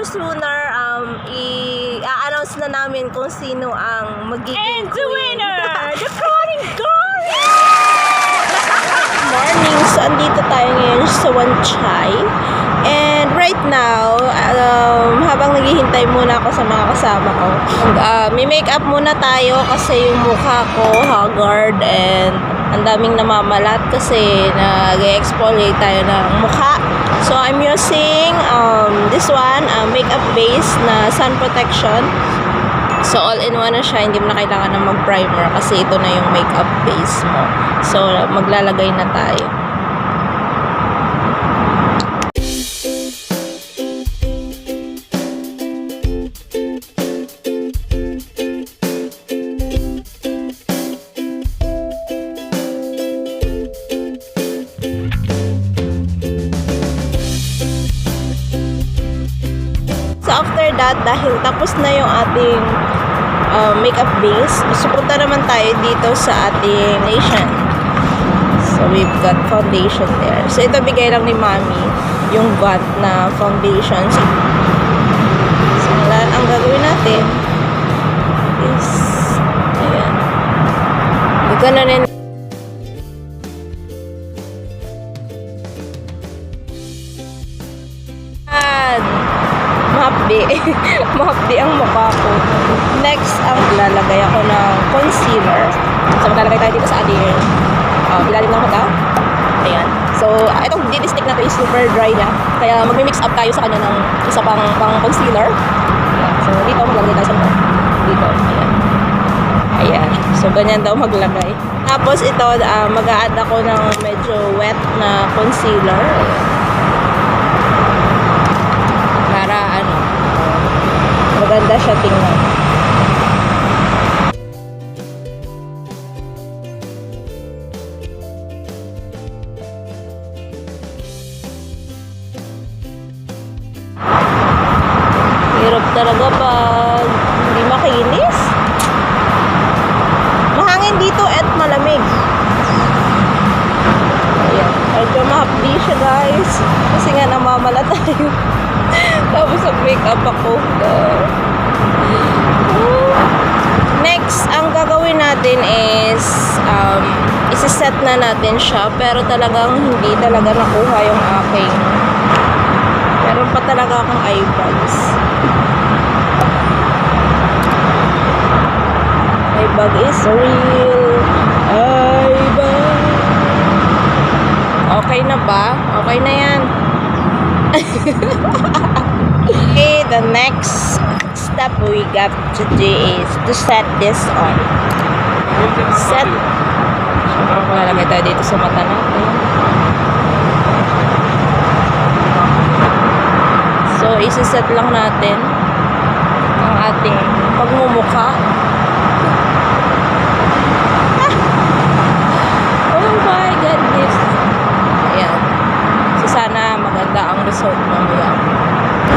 or sooner, i-announce na namin kung sino ang magiging And the queen. winner, the crowning glory! Morning! So, andito tayo ngayon sa Wanchay. And right now, habang naghihintay muna ako sa mga kasama ko, may makeup muna tayo kasi yung mukha ko haggard and ang daming namamalat kasi nag-exfoliate tayo ng mukha. So, I'm using this one, makeup base na sun protection. So, all-in-one na siya. Hindi mo na kailangan na mag-primer kasi ito na yung makeup base mo. So, maglalagay na tayo. So, after that, dahil tapos na yung ating makeup base, supunta naman tayo dito sa ating nation. So, we've got foundation there. So, ito bigay lang ni Mami, yung vat na foundation. So, ang gagawin natin is, ayan. Gano'n. Mahapdi ang mukha ko. Next, ang lalagay ako ng concealer. So, maglalagay tayo dito sa ating ilalim ng mata. Ayan. So, itong lipstick na to is super dry na. Kaya magmi-mix up tayo sa kanya ng isa pang concealer. Ayan. So, dito maglalagay tayo sa mukha. Dito. Ayan. Ayan. So, ganyan daw maglagay. Tapos, ito, mag-a-add ako ng medyo wet na concealer. Ayan. Para maganda siya tingnan. Hirap talaga pag hindi makinis. Mahangin dito at malamig. Ayan. Medyo mahapdi siya, guys. Kasi nga namamala tayo. Tapos mag-makeup ako. Next, ang gagawin natin is isi-set na natin siya, pero talagang hindi talaga nakuha yung aking meron pa talaga akong eye bags. Eye bag is real. Eye bag. Okay na ba? Okay na yan. Okay, the next step we got to do is to set this on. Set. Lalagay tayo dito sa mata natin. So, isi-set lang natin ang ating pagmumukha. Oh my goodness. Ayan. So, sana maganda ang result mamaya.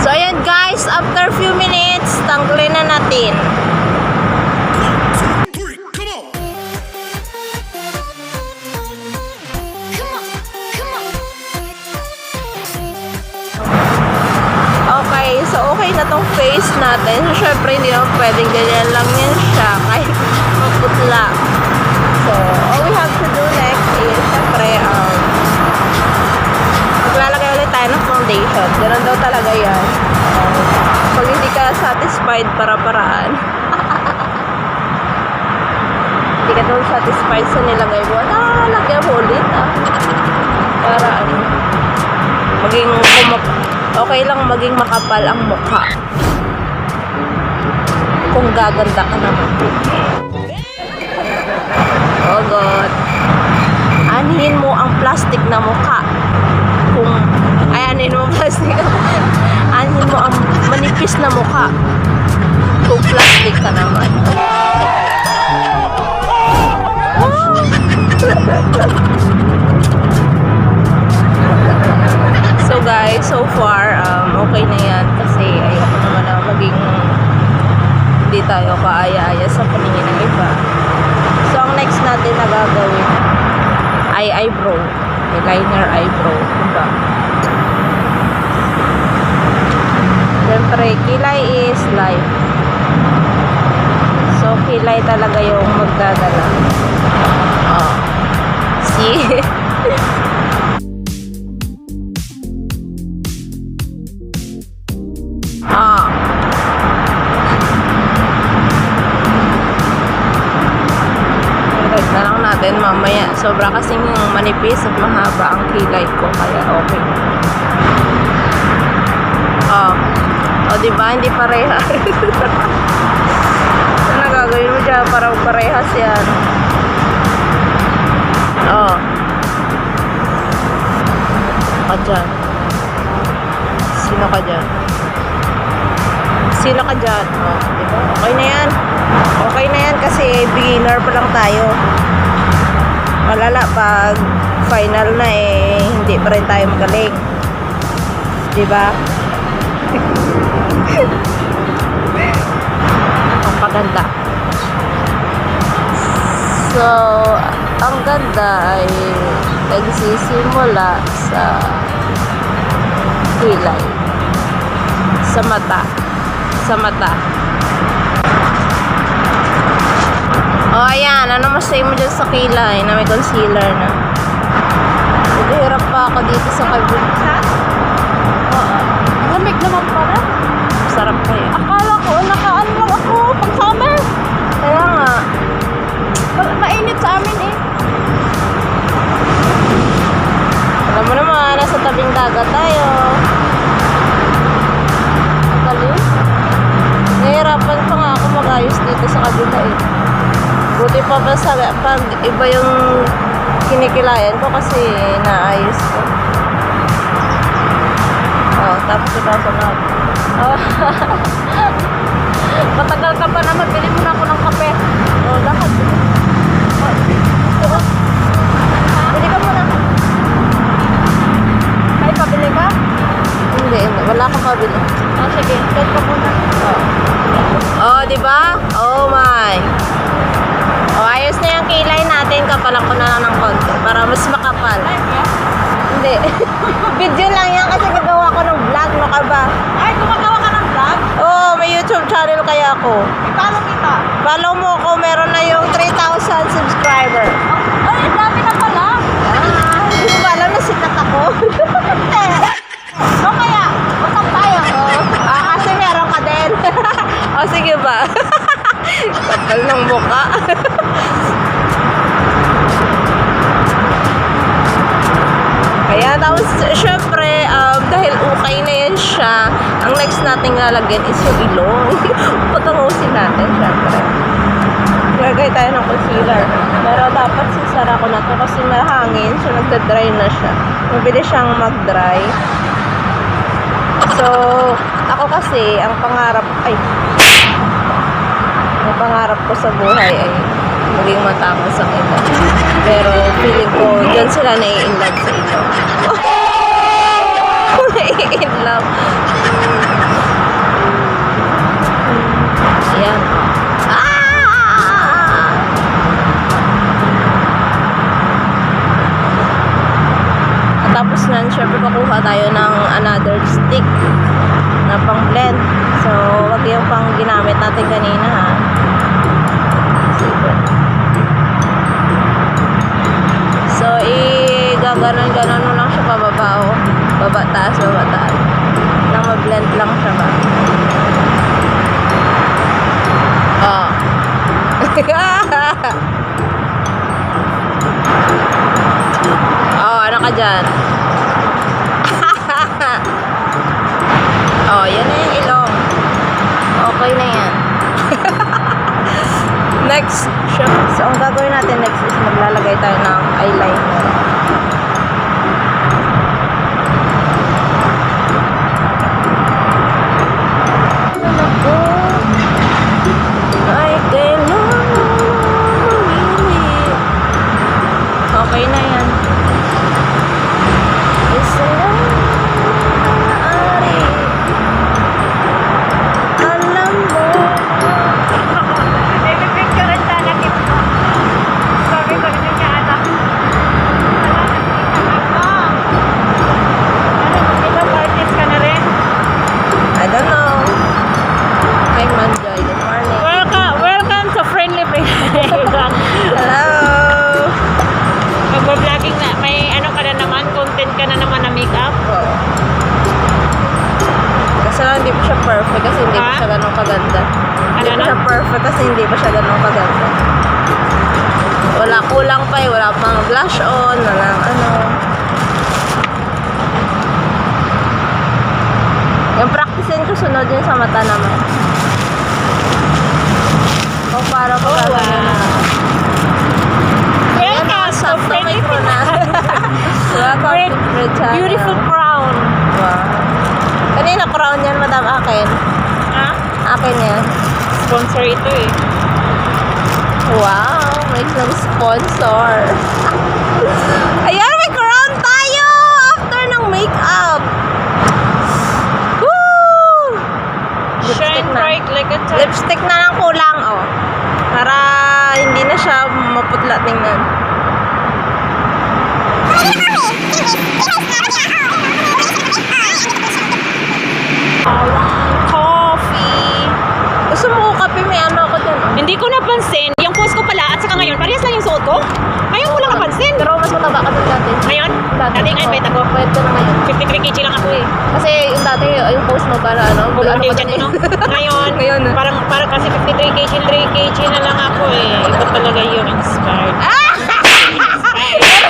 So, ayan guys, after few minutes, tanggalin na natin. Okay, so okay na tong face natin. So, syempre, hindi naman pwedeng ganyan lang yan siya kahit maputla. So, all we have to do next is, syempre, maglalagay ulit tayo ng foundation. Ganun daw talaga yan. Pag hindi ka satisfied para-paraan. Hindi ka daw satisfied sa nilagay mo. Lagyan mo ulit para maging okay lang maging makapal ang mukha. Kung gaganda ka naman. Oh God. Anihin mo ang plastic na mukha. Anin mo plastic. Anin mo ang manipis na mukha. Kung plastic ka naman. So guys, so far okay na yan kasi ayoko naman na maging hindi tayo kaaya-aya sa paningin ng iba. So ang next natin na gagawin ay eyebrow. Eyeliner eyebrow. Diba? Siyempre, syempre, kilay is life. So, kilay talaga yung magdadala. Oh. See? Ah. Ilagay na lang natin mamaya. Sobra kasing manipis at mahaba ang kilay ko. Kaya okay. Ah. O, diba? Hindi parehas. Ano gagawin mo dyan? Parang parehas yan. Oh. Ka dyan. Sino ka dyan? Sino ka dyan? Oh, diba? Okay na yan. Okay na yan kasi beginner pa lang tayo. Malala pag final na hindi pa rin tayo magaling. Diba? Ang paganda. So, ang ganda ay nagsisimula sa kilay. Sa mata. Sa mata. O, ayan. Ano masay mo dyan sa kilay na may concealer na? Naghihirap pa ako dito sa kabila. Oo. Lamig naman pala. Sarap kayo. Akala ko, nakaan lang ako pag summer. Kaya nga. Mainit sa amin eh. Alam mo naman, nasa tabing dagat tayo. Galing. Nahihirapan pa nga ako mag-ayos dito sa kabila eh. Buti pa ba sa pag iba yung kinikilayan ko kasi naayos ko. Oh, tapos ikaw sa mga. Oh. Matagal ka pa naman, bili mo na ako ng kape. Oh, lakad. Oh. Bili ka muna. Ay, pabili ka? Hindi, wala akong pabili. Oh, sige. Wait ka muna. Oh, di ba? Oh my. Oh, ayos na yung kilay natin. Kapalan ko na lang ng konti para mas makapal. Hindi. Video lang yan kasi gagawa ko ng vlog. No ka ba? Ay, gumagawa ka ng vlog? Oh, may YouTube channel kaya ako. Ipalo kita. Follow mo ko. Meron na yung 3,000 subscriber. Ay, ang dami na pala. Hindi ko ba alam na sikat ako? So, kaya, usap tayo. Kasi meron ka din. O, sige ba? Kapal ng buka. Kaya tapos, syempre, dahil okay na yan siya, ang next nating lalagyan is yung ilong. Patangusin natin, syempre. Lagay tayo ng concealer. Pero dapat sisara ko na to kasi mahangin, so nagda-dry na siya. Mabilis siyang mag-dry. So, ako kasi, ang pangarap ko sa buhay ay maging matapos ang iba. Pero feeling ko, dyan sila nai-inlove sa ito. Nai-inlove. Ayan. Tapos nan, syempre kukuha tayo ng another stick na pang blend. So, wag yung pang ginamit natin kanina ha. So, gaganon-ganon mo lang siya pababa o. Baba taas, baba taas. Nang ma-blend lang siya ba. Oh. Oh, ano ka dyan? Oh, yan na yung ilong. Okay na yan. Next, so ang gagawin natin next is maglalagay tayo ng eyeliner. Ay, kailangan mamili. Okay na yan. Isa lang maaari. Alam mo. Picture sana kita. Sabi ko rin niya anak. Parang hindi pa siya perfect kasi hindi pa Ha? siya ganun kaganda. Hindi Ano pa siya perfect kasi hindi pa siya ganun kaganda. Wala, kulang pa eh. Wala pang blush on, walang ano. Yung practicein ko, sunod yun sa mata naman. O para ko Oh, wow. Ayan, Welcome to sakto may Friendly corona. Welcome With to Fred Channel. beautiful crown. Wow. Kanina crown yan, madam. Akin. Ha? Akin yan. Sponsor ito eh. Wow, may sponsor. Ayan, may crown tayo after ng makeup. Woo! Shine bright like a diamond. Lipstick na lang kulang, oh. Para hindi na siya maputla tingnan. Coffee. Gusto mo ko kape? May ano ako dyan, oh. Hindi ko napansin. Yung post ko pala at saka ngayon, parehas lang yung suot ko. Ngayon ko lang napansin. Pero mas mataba ka dun dati. Ngayon? Dati ngayon, bet ako. Pwede ko na ngayon. 53 kg lang ako eh. Kasi yung dati, yung post mo para ano, Bulong ano yung ko dyan ko, dun no? eh. Ngayon, Ngayon, ah. parang kasi 53 kg, 3 kg na lang ako eh. Iba talaga yun, inspired.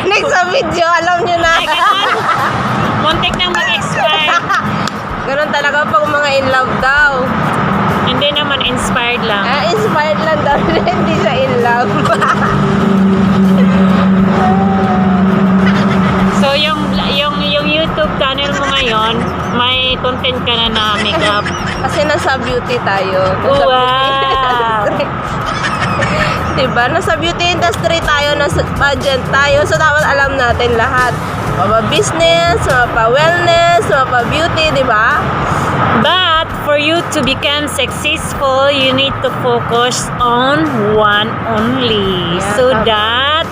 Next sa video, alam nyo na. Ay, ganun. Muntik nang mag-expire. Ganun talaga pag mga in love daw. Hindi naman, inspired lang. Inspired lang daw. Hindi siya in love. So, yung YouTube channel mo ngayon, may content ka na na makeup. Kasi nasa beauty tayo. Nasa Wow! beauty industry. Diba? Nasa beauty industry tayo, nasa pageant tayo. So, dapat alam natin lahat. Mapa-business, mapa-wellness, mapa-beauty, diba? But for you to become successful, you need to focus on one only. Yeah, So tama. that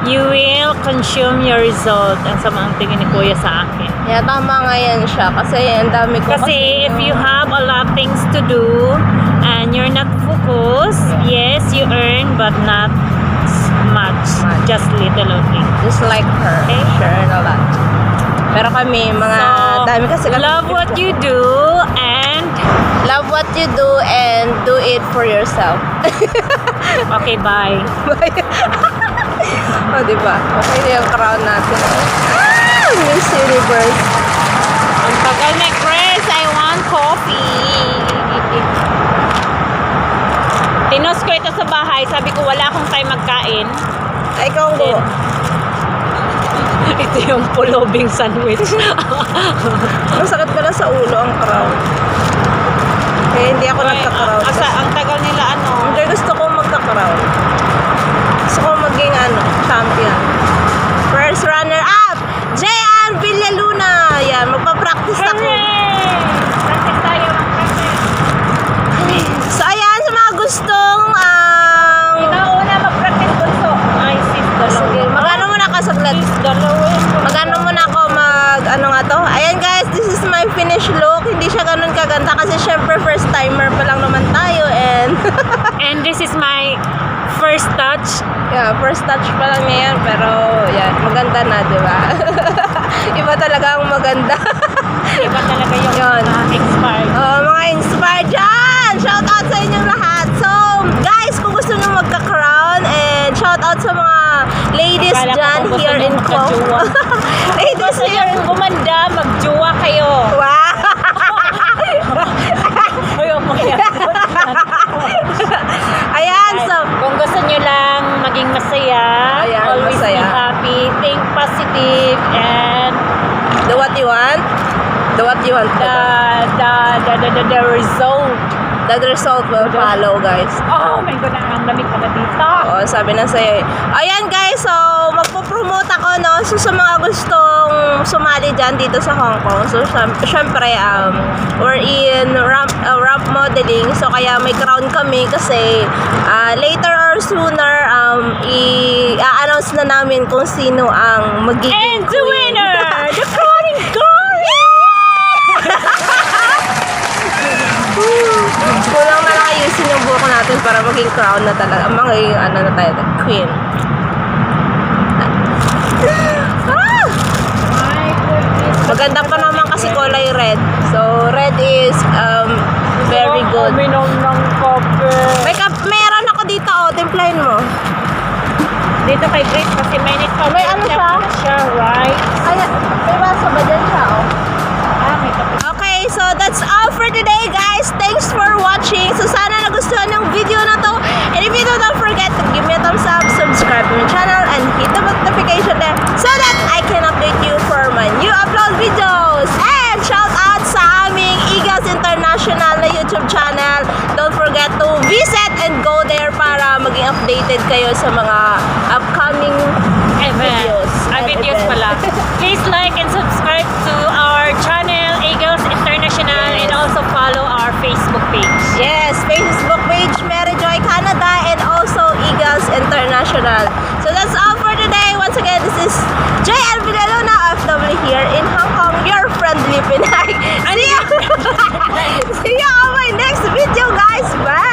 you will consume your result. Ang sama ang tingin ni Kuya sa akin. Yeah, tama nga yan siya. Kasi ang dami ko Kasi if you have a lot of things to do and you're not focused, yes, you earn but not much. Just little only. just like her. Okay. Sure, a lot. Pero kami, mga dami kasi kami. love what you do and Love what you do and do it for yourself. okay, bye. O, diba? Okay na yung crown natin. Ah! Miss Universe. Ang tagal na, Chris. I want coffee. Tinos ko ito sa bahay. Sabi ko, wala akong time magkain. Ay, ikaw ang go. Ito yung pulobing sandwich. Masakit pala sa ulo ang crown. Kaya hindi ako nagka-crown. Ang tagal nila, ano. Hindi, gusto ko magka-crown. Gusto ko maging, champion. First runner-up! Jean Villaluna! Yan, magpa-practice ako. Hooray! Practice tayo. Practice. So, ayan, sa mga gustong, Ikaw una mag-practice bunso. Ay, sis, sige, dalawa. magano muna ka saglit. Sis, dalawa. Magano muna ako ano nga to? Ayan guys, this is my finished look. Hindi siya ganun kaganda kasi syempre first timer pa lang naman tayo and And this is my first touch. yeah, first touch pa lang niya yan pero yan, maganda na, di ba? Iba talaga ang maganda. Iba talaga yung Yun. expired. Mga inspired dyan! Shout out sa inyong lahat. So, guys, kung gusto nyo magka-crown and shout out sa mga ladies Akala ko dyan kung gusto here nyo in Co. magka-jowa. Ladies Gusto here. nyo gumanda, magjowa kayo. Wow! Ayaw mo yan. Ayan, so, Kung gusto nyo lang maging masaya, Ayan, always masaya. be happy, think positive, and do what you want. Do what you want. the result. The result will follow, guys. Oh my God, ang lamig pala dito. Oo, sabi na sa'yo eh. Ayan guys, so magpo-promote ako, no? So sa mga gustong sumali dyan dito sa Hong Kong. So syempre, we're in ramp modeling. So kaya may crown kami kasi later or sooner, i-announce na namin kung sino ang magiging And the queen. winner, the crowning girl! Kulang na lang ayusin yung buhok natin para maging crown na talaga. Maging na tayo, queen. Ah! My goodness. Maganda pa naman kasi kulay red. So, red is Dito kay Grace kasi mainit pa. May ano siya? Siya, right? Ay, may baso ba dyan siya, oh? Ah, may kape. Okay, so that's all for today, guys. Thanks for watching. So sana nagustuhan ng video na to. And if you don't forget to give me a thumbs up, subscribe to my channel, and hit the notification there so that I can update you for my new upload videos. And shout out sa aming Eagles International na YouTube channel. Don't forget to visit and go there para maging updated kayo sa mga upcoming videos. Videos and pala. events. Please like and subscribe to our channel, Eagles International, and also follow our Facebook page. Yes, Facebook page Mary Joy Canada and also Eagles International. So that's all for today. Once again, this is Joy Alvinalona, OFW here in Hong Kong, your friendly Pinay. See you! See you on my next video, guys. Bye!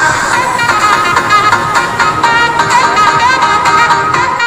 Dancing,